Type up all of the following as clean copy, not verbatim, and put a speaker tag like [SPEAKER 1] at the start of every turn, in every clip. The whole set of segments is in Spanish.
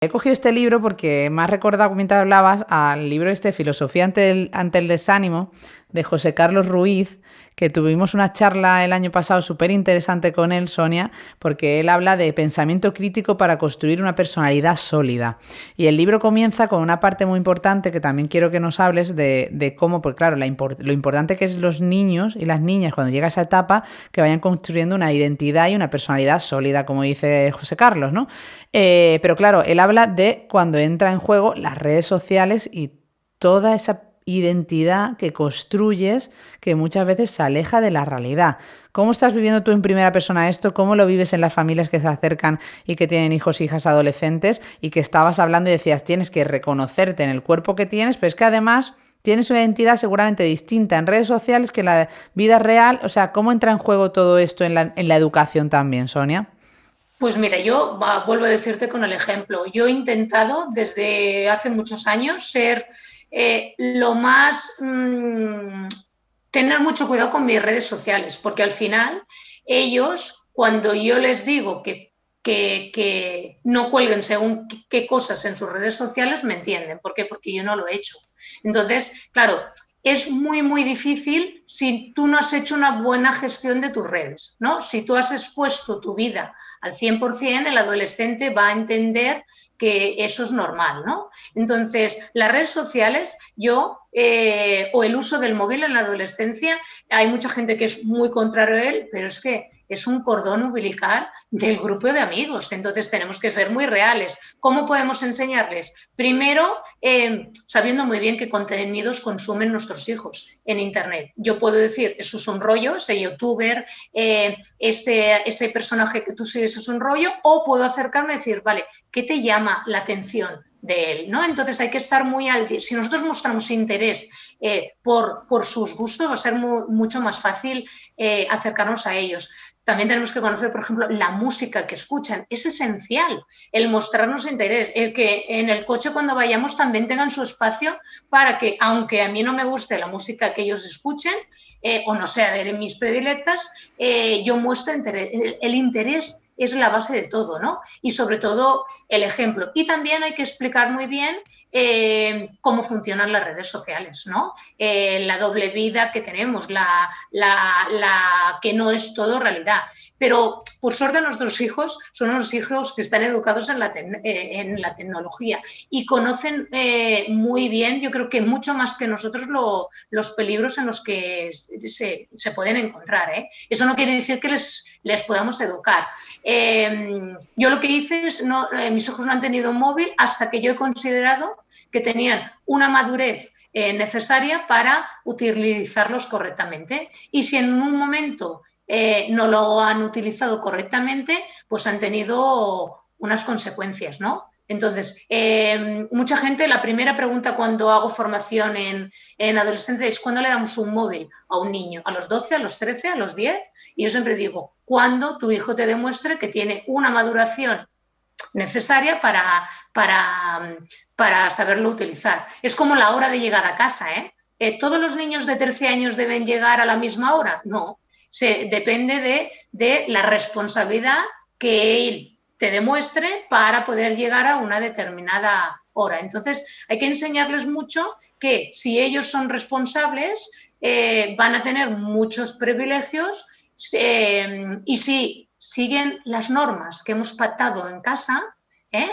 [SPEAKER 1] He cogido este libro porque me ha recordado, mientras hablabas, al libro Filosofía ante el desánimo, de José Carlos Ruiz, que tuvimos una charla el año pasado súper interesante con él, Sonia, porque él habla de pensamiento crítico para construir una personalidad sólida. Y el libro comienza con una parte muy importante que también quiero que nos hables de cómo, porque claro, lo importante que es los niños y las niñas cuando llega a esa etapa, que vayan construyendo una identidad y una personalidad sólida, como dice José Carlos, ¿no? Pero claro, él habla de cuando entra en juego las redes sociales y toda esa identidad que construyes que muchas veces se aleja de la realidad. ¿Cómo estás viviendo tú en primera persona esto? ¿Cómo lo vives en las familias que se acercan y que tienen hijos e hijas adolescentes? Y que estabas hablando y decías, tienes que reconocerte en el cuerpo que tienes, pero es que además tienes una identidad seguramente distinta en redes sociales que en la vida real. O sea, ¿cómo entra en juego todo esto en la educación también, Sonia?
[SPEAKER 2] Pues mira, vuelvo a decirte con el ejemplo. Yo he intentado desde hace muchos años ser lo más... tener mucho cuidado con mis redes sociales, porque al final ellos, cuando yo les digo que no cuelguen según qué cosas en sus redes sociales, me entienden. ¿Por qué? Porque yo no lo he hecho. Entonces, claro, es muy, muy difícil si tú no has hecho una buena gestión de tus redes, ¿no? Si tú has expuesto tu vida al 100%, el adolescente va a entender que eso es normal, ¿no? Entonces, las redes sociales, o el uso del móvil en la adolescencia, hay mucha gente que es muy contrario a él, pero es que es un cordón umbilical del grupo de amigos. Entonces tenemos que ser muy reales. ¿Cómo podemos enseñarles? Primero, sabiendo muy bien qué contenidos consumen nuestros hijos en Internet. Yo puedo decir, eso es un rollo, ese youtuber, ese personaje que tú sigues es un rollo, o puedo acercarme y decir, vale, ¿qué te llama la atención de él? ¿No? Entonces hay que estar muy al día. Si nosotros mostramos interés por sus gustos, va a ser mucho más fácil acercarnos a ellos. También tenemos que conocer, por ejemplo, la música que escuchan. Es esencial el mostrarnos interés, el que en el coche cuando vayamos también tengan su espacio para que, aunque a mí no me guste la música que ellos escuchen, o no sea de mis predilectas, yo muestro interés. El interés es la base de todo, ¿no? Y sobre todo el ejemplo. Y también hay que explicar muy bien cómo funcionan las redes sociales, ¿no? La doble vida que tenemos, que no es todo realidad. Pero por suerte nuestros hijos son unos hijos que están educados en la tecnología y conocen muy bien, yo creo que mucho más que nosotros, los peligros en los que se pueden encontrar. Eso no quiere decir que les podamos educar. Yo lo que hice es, mis hijos no han tenido un móvil hasta que yo he considerado que tenían una madurez necesaria para utilizarlos correctamente. Y si en un momento no lo han utilizado correctamente, pues han tenido unas consecuencias, ¿no? Entonces, mucha gente, la primera pregunta cuando hago formación en adolescentes es ¿cuándo le damos un móvil a un niño? ¿A los 12, a los 13, a los 10? Y yo siempre digo, cuando tu hijo te demuestre que tiene una maduración necesaria para saberlo utilizar. Es como la hora de llegar a casa, ¿eh? ¿Todos los niños de 13 años deben llegar a la misma hora? No. Depende de la responsabilidad que él te demuestre para poder llegar a una determinada hora. Entonces, hay que enseñarles mucho que si ellos son responsables, van a tener muchos privilegios y si siguen las normas que hemos pactado en casa,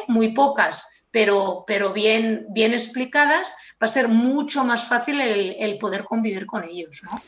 [SPEAKER 2] muy pocas, pero bien explicadas, va a ser mucho más fácil el poder convivir con ellos, ¿no?